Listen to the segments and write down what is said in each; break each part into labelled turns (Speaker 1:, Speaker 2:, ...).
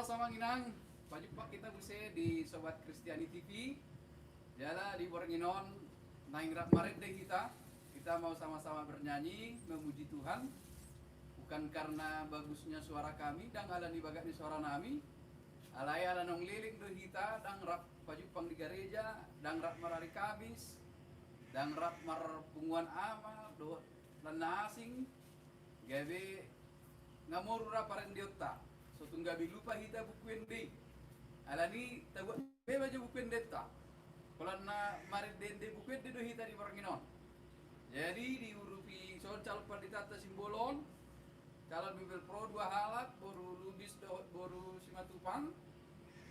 Speaker 1: Halo sama Inang, pajak kita buse di Sobat Kristiani TV. Jala di Boranginon, naingrat maret deh kita mau sama-sama bernyanyi, memuji Tuhan. Bukan karena bagusnya suara kami, dan ala di bagat di suara nami. Alai ala nong lilik deh kita, dan rap pajupang di gereja, dan rap marari kabis, dan rap mar punguan amal, do dan asing. Gabe ngamurura parendiota. So tunggabi lupa hita bukwende. Alani tabuat beba jo bukwende ta. Kalau na marit dende bukwende do hita di Boranginon. Jadi diurupi soal calon panditata simbolon. Calon bibel pro 2 halat boru lubis boru simatupang.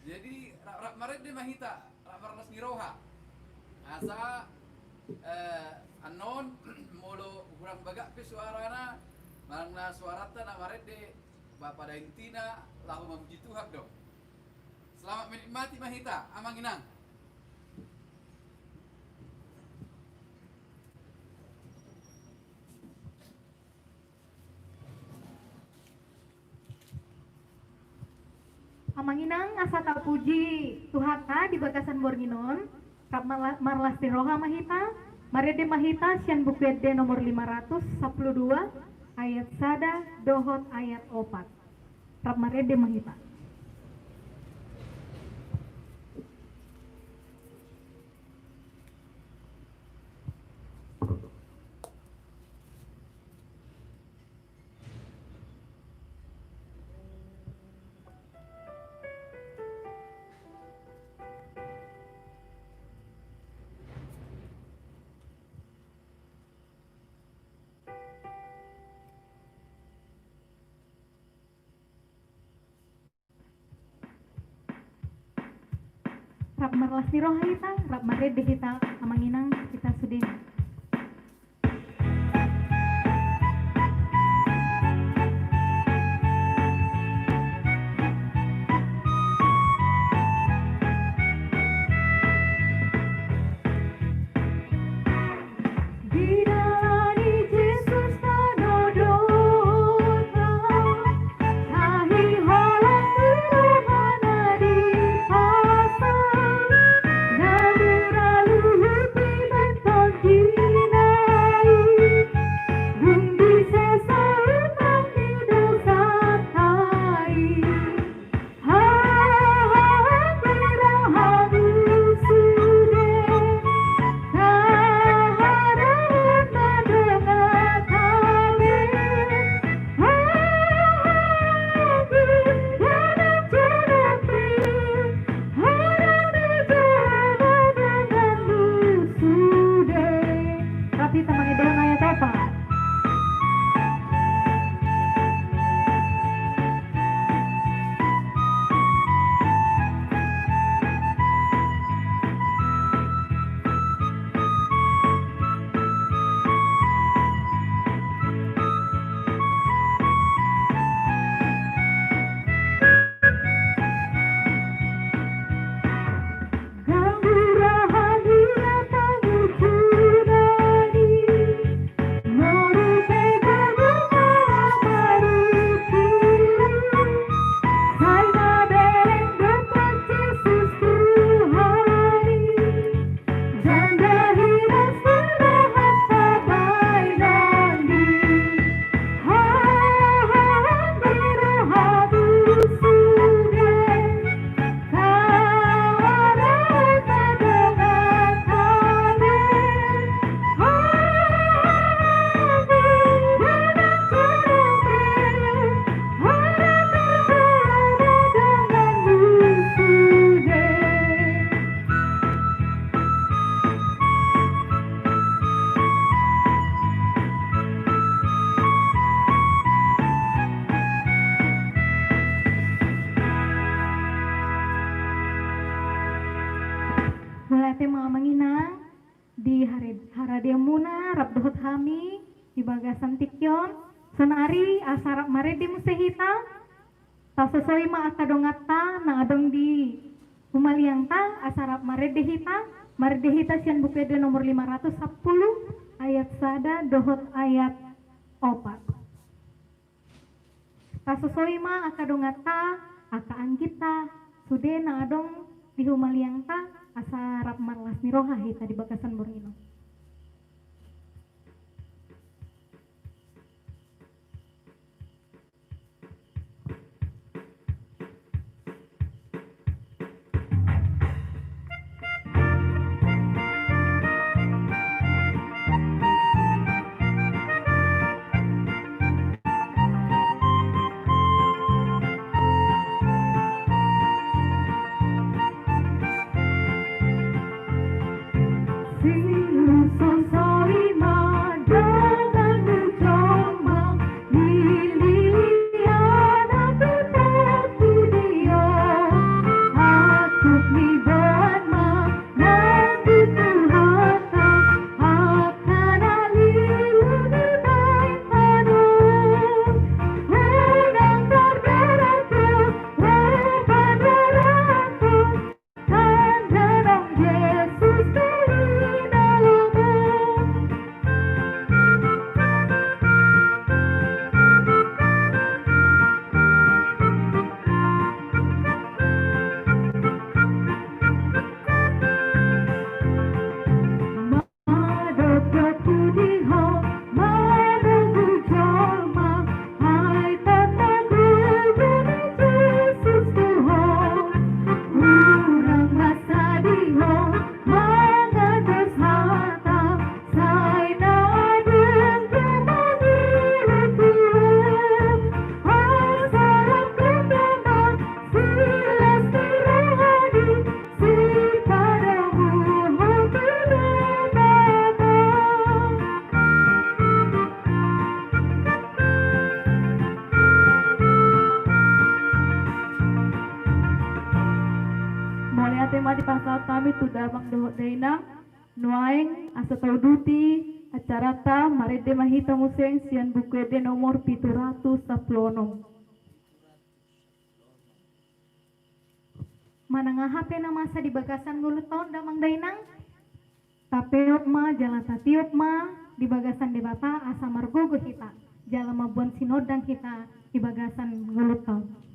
Speaker 1: Jadi rak marit de mahita, rak marnas ngiroha. Asa anon molo kurang bagak pe suarana. Marna suarata na marit de Bapak dan Tina lahu memuji Tuhan dong. Selamat menikmati mahita, amang inang.
Speaker 2: Amang inang asa tak puji Tuhata di bagasan Boranginon. Kap marlas roha mahita. Marede mahita sian bukwede nomor 512 ayat sada dohot ayat 4. Rap marede mahita. Rap marlas roha kita, rap marede kita, amang inang kita sudin. Di bagasan tikyon sonari asarap marede musehita ta sesuai ma akadongata na adong di humaliangta asarap marede hita sian bukede nomor 510 ayat sada dohot ayat 4. Ta sesuai ma akadongata akaan kita sude na adong di humaliang ta asa rap marlas ni roha hita di Bagasan Bornginon. Tema di pasal kami tu damang dohot dainang nuaing asa tau duti acara ta marede mahita museng sian bukuede nomor 710. Manangah HP na masa di Bagasan Guluton damang dainang tapeot ma jalan tatiop ma di Bagasan debata asa margogo kita jalan mabuan sinodang kita di Bagasan Guluton.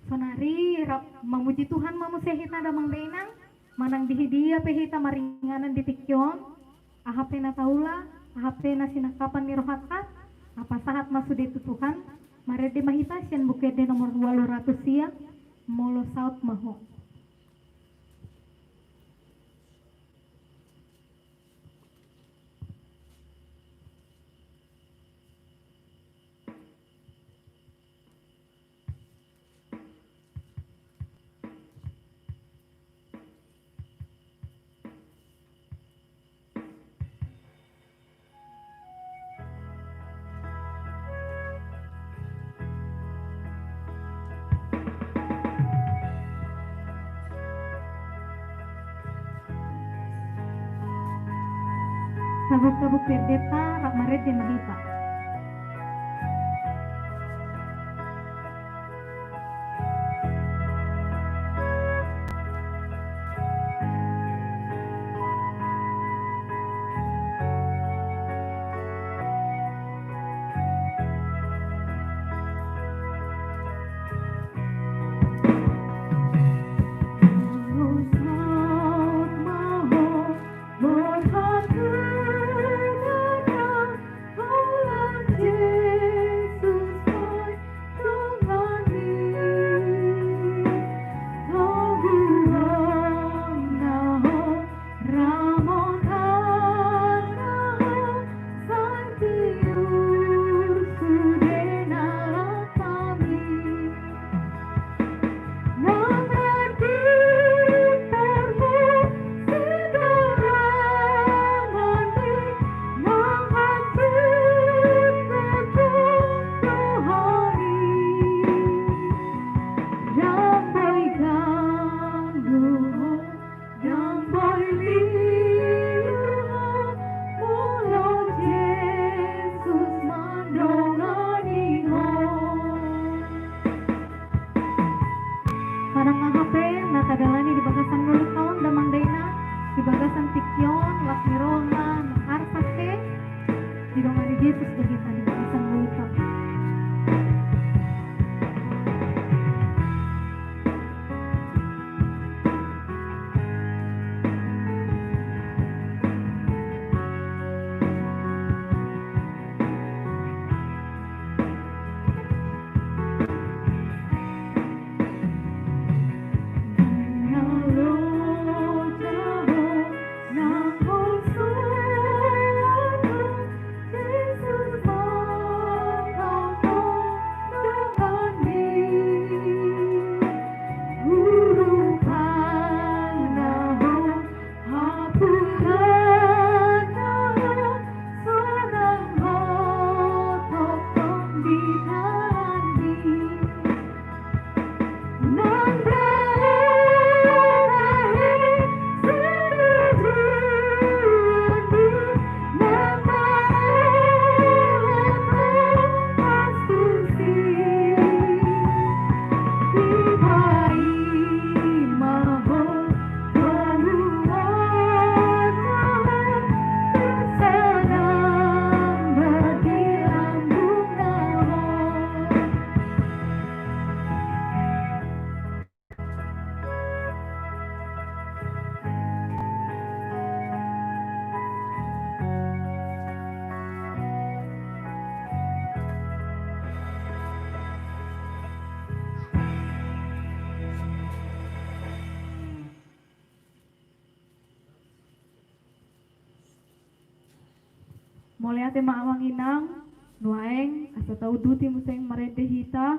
Speaker 2: Sonari rap memuji Tuhan mamusehita damang deinang manang dihidia pehita maringanan di tikyon ahapena taula ahapena sinakapan ni rohata apa sahat masude Tuhan marede mahita sian bukede nomor 200 sia molo saut maho. Sabuk-sabuk perdeta rak marede mahita. Mulai tema awang inang, nuaeng, asa tau duti museng marede hita,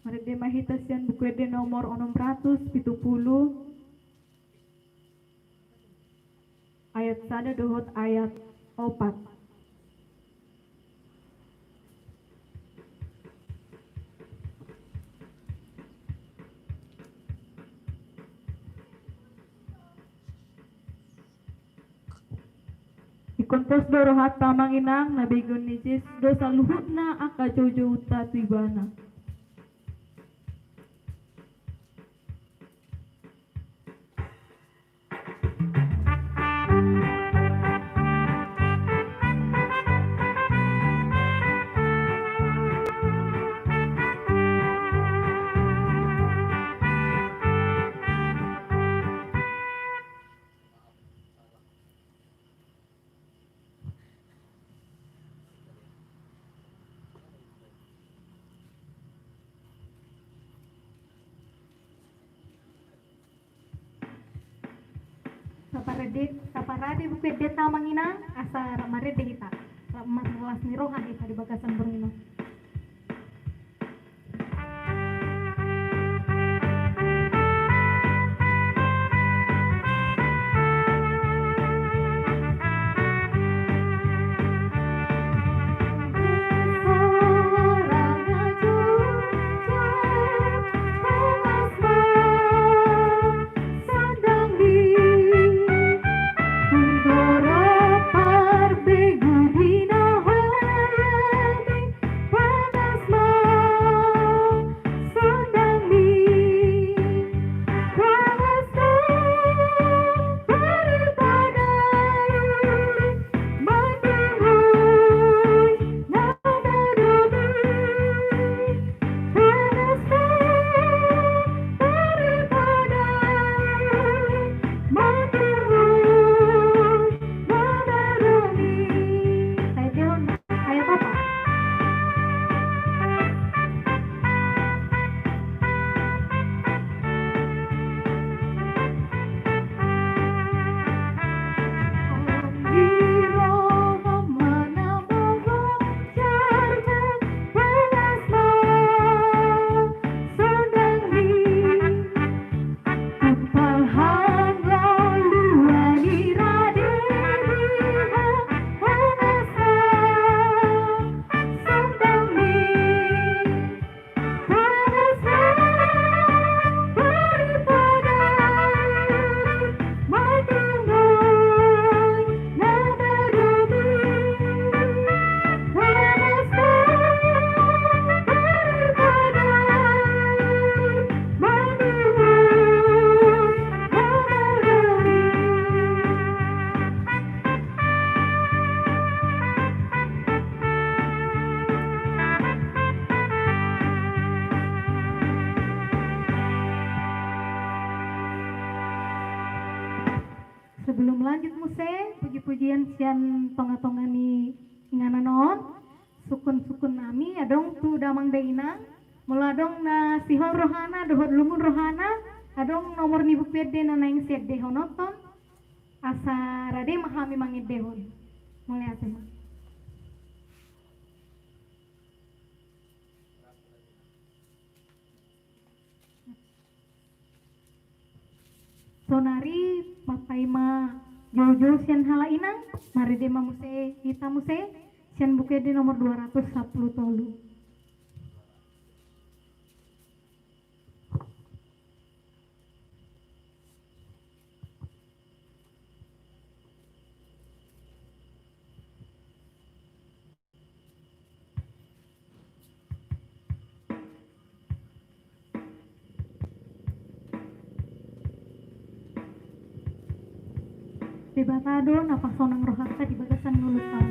Speaker 2: marede mahita sian bukwede nomor 670, ayat sada dohot ayat 4. Ikontos dorohat tamang inang nabigon ni Jis dosa luhut na aka jojo uta tuibana. saparade bukede tamanginang asa marede hita mas ni rohan hita di bagasan Bornino. Sebelum lanjut muse puji-pujian sian tonga-tongani ngananon sukun-sukun nami adong tu damang deina muladong na sihol rohana dohot lumun rohana adong nomor ni bukpede na naing sedde honoton asa rade mahami mangedehon mulai atema sonari papaima jojo sian hala inang mari dema muse kita muse sian bukede nomor 210 tolu. Di batado napasonang rohaka di bagasan nulutan.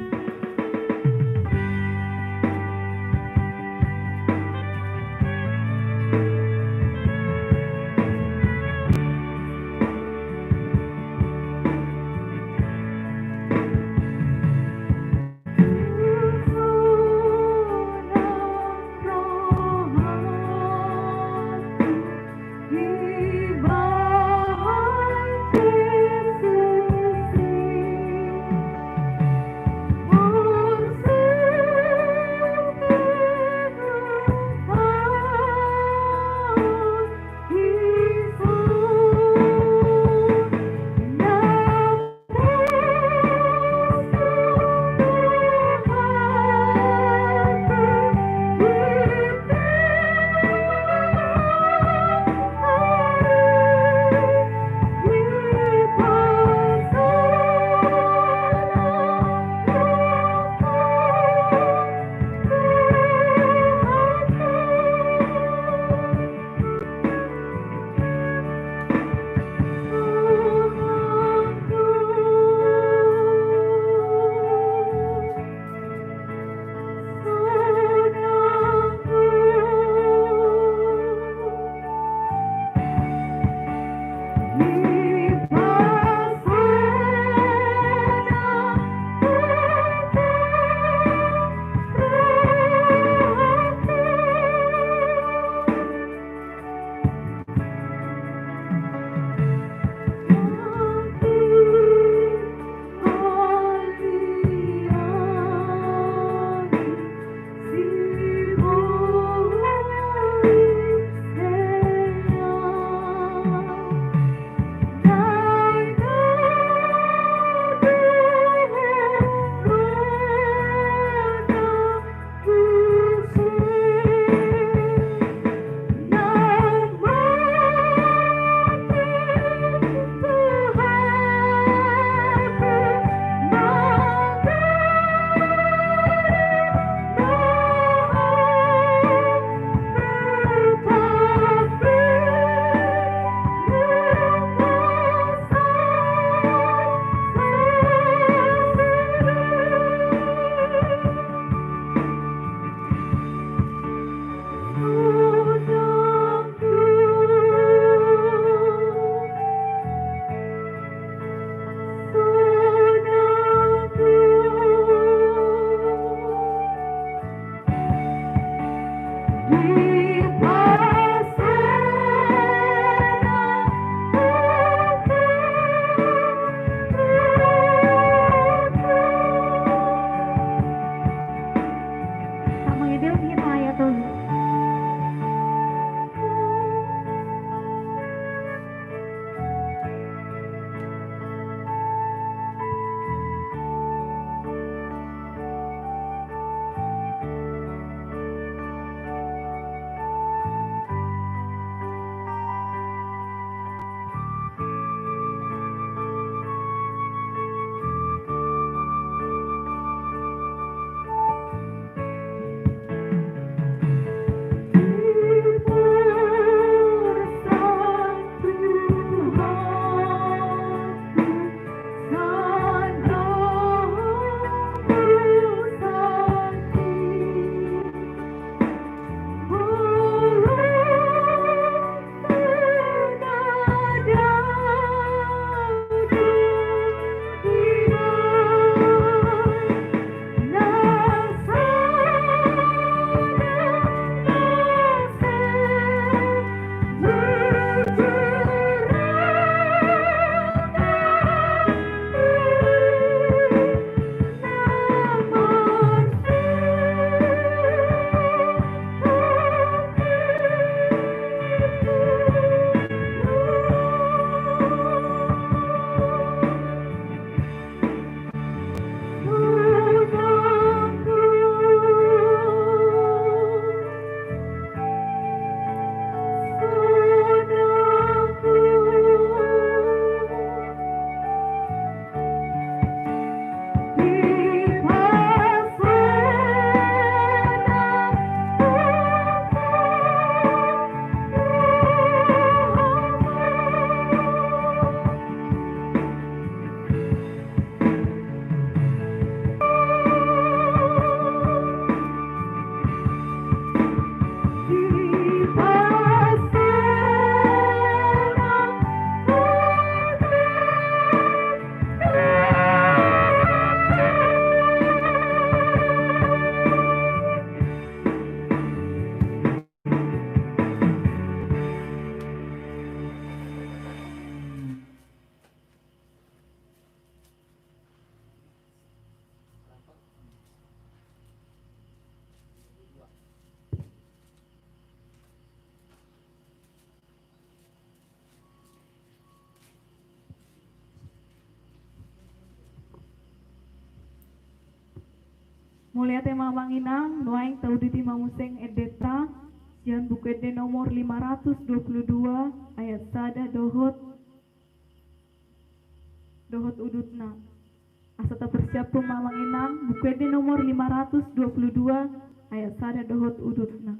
Speaker 3: Oh
Speaker 2: Mulia tema manginang nuaing tau di tima museng edeta Jan buku ede nomor 522 ayat sada dohot udutna. Asata bersiap pemamang inang buku ede nomor 522 ayat sada dohot udutna.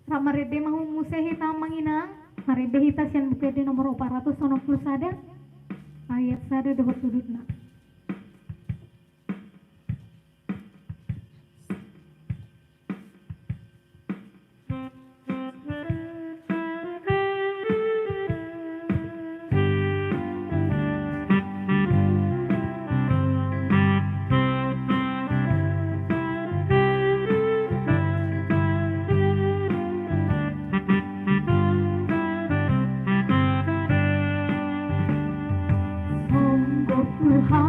Speaker 2: Ramarede mahu musehita manginang marede hita sian buku ede nomor 490 sada ayat sada dohot udutna. Tuhan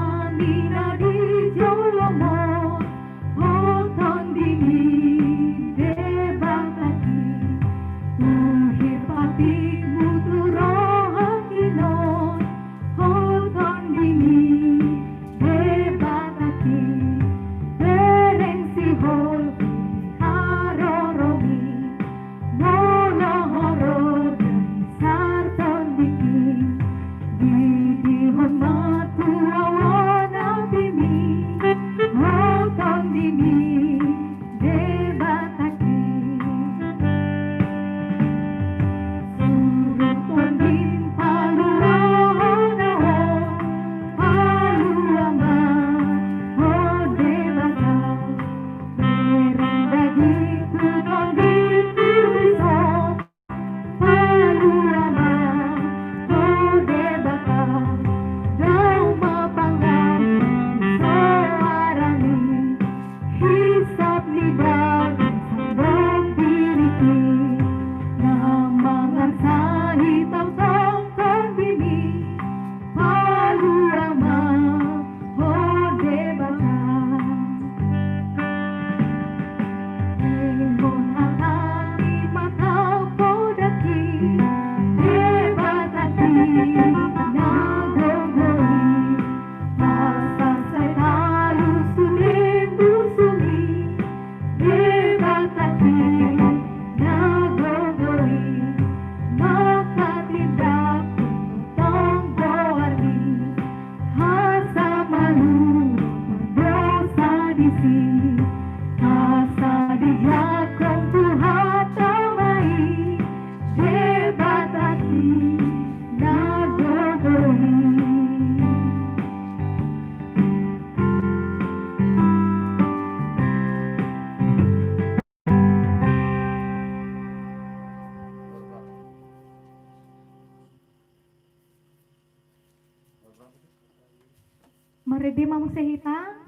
Speaker 2: Maridima Musehita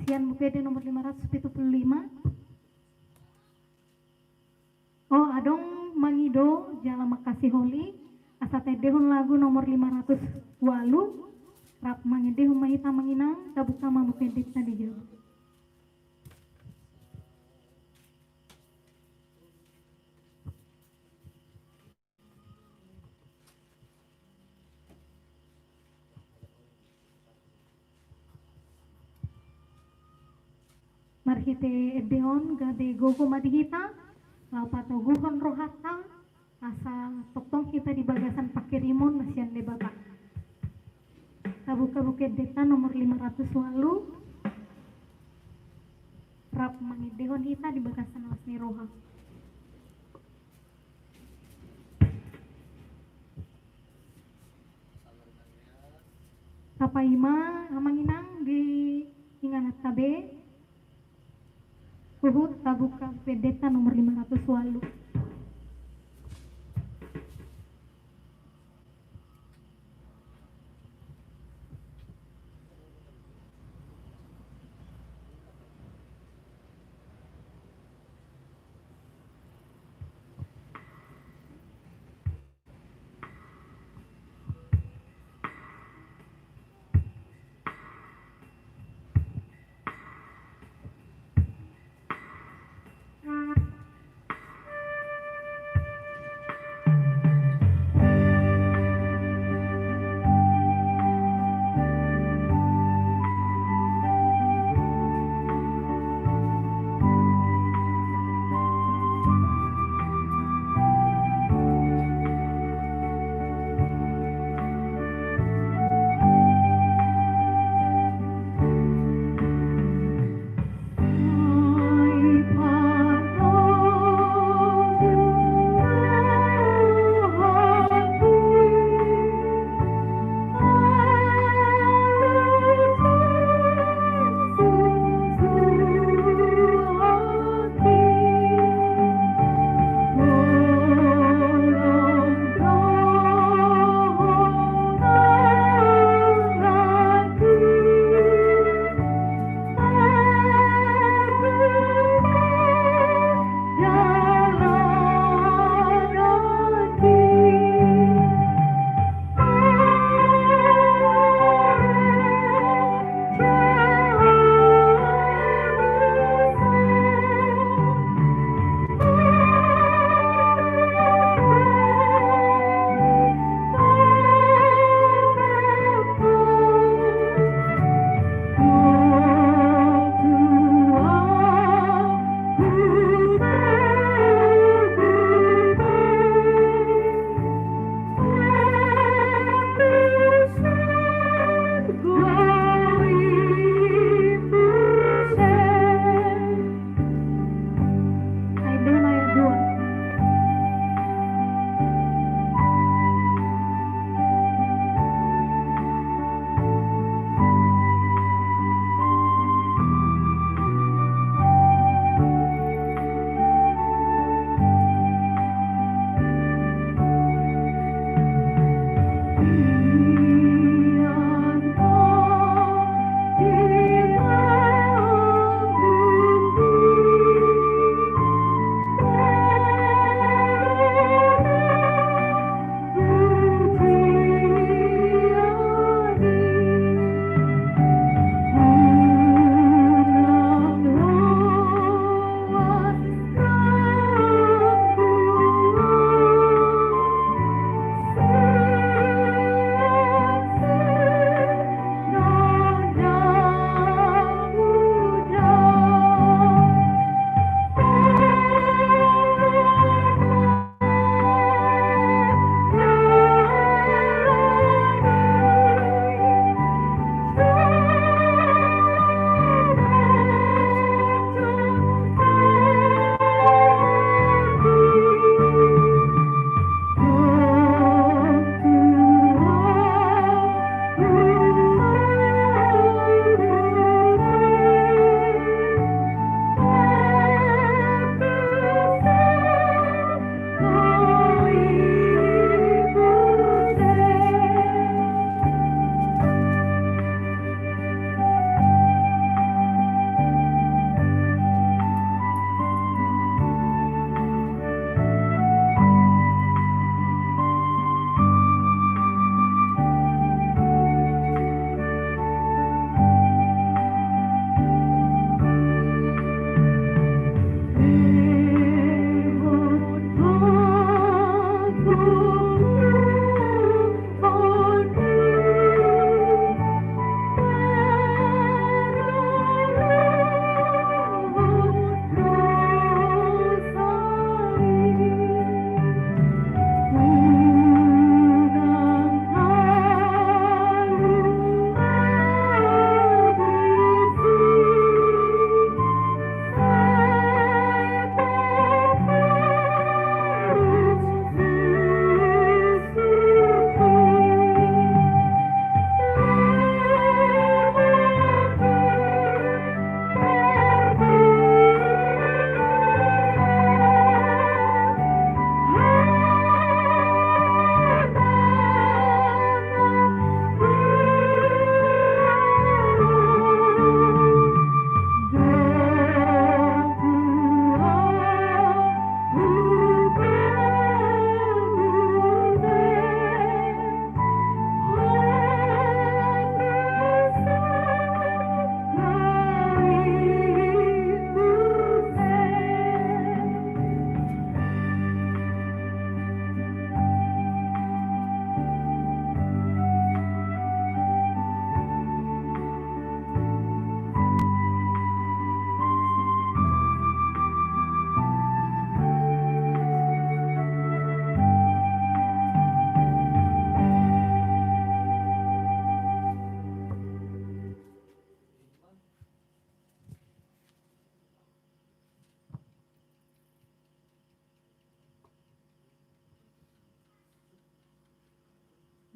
Speaker 2: Sian BPD nomor 575. Oh adong mangido jala makasih holi asa tedehun lagu nomor 500 walu rap mangidehun mahita manginang tabuka mamu pendek tadi jauh. Marhite edeon gade gogo madihita laupato guhon rohata asa toktong kita di bagasan pakirimon nasian de baba tabuka bukit deta nomor 500 walu rap mangidehon hita di bagasan wasni roha Kapaima amanginang di inganat tabe Uhud tabuka pedeta nomor 500 walu.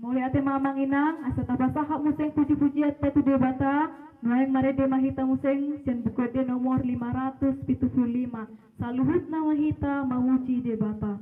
Speaker 2: Mulai ate mamang inang asa tabasahak museng puji-pujian tatu debata nuayang marede mahita museng sian buku de nomor 575 saluhut na mahita mawuji debata.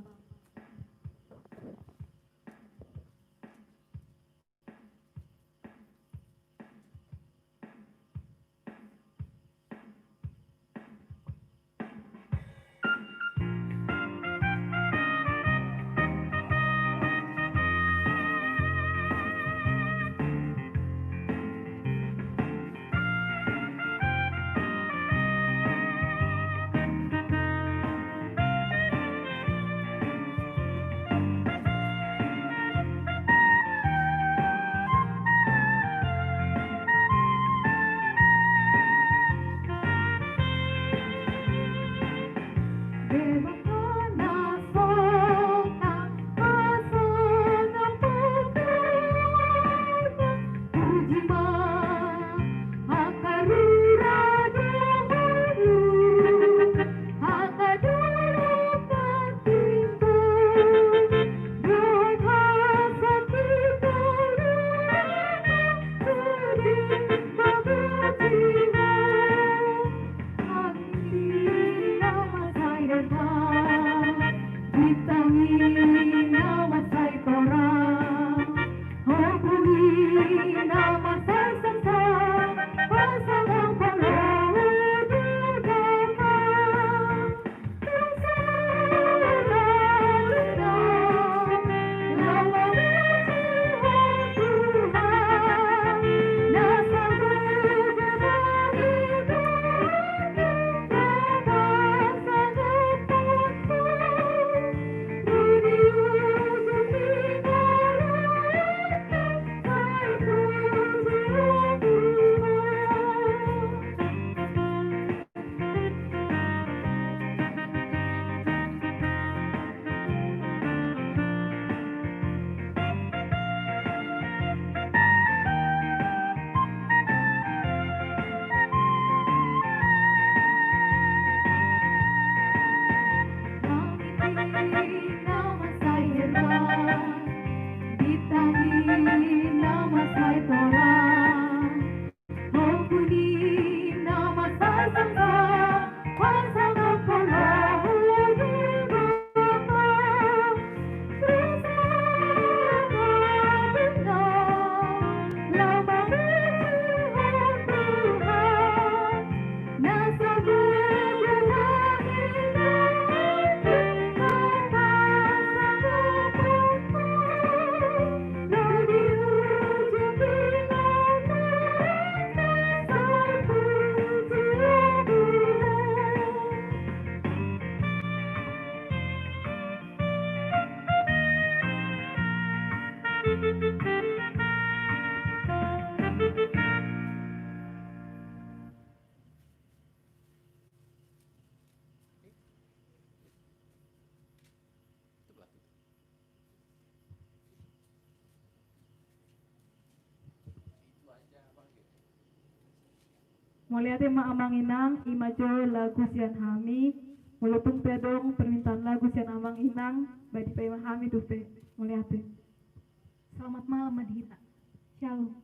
Speaker 2: Mulia tema amang inang imajo lagu sian hami mulutong pedong permintaan lagu sian amang inang badi pema hami dupe mulia te. Selamat malam Madhita. Shalom.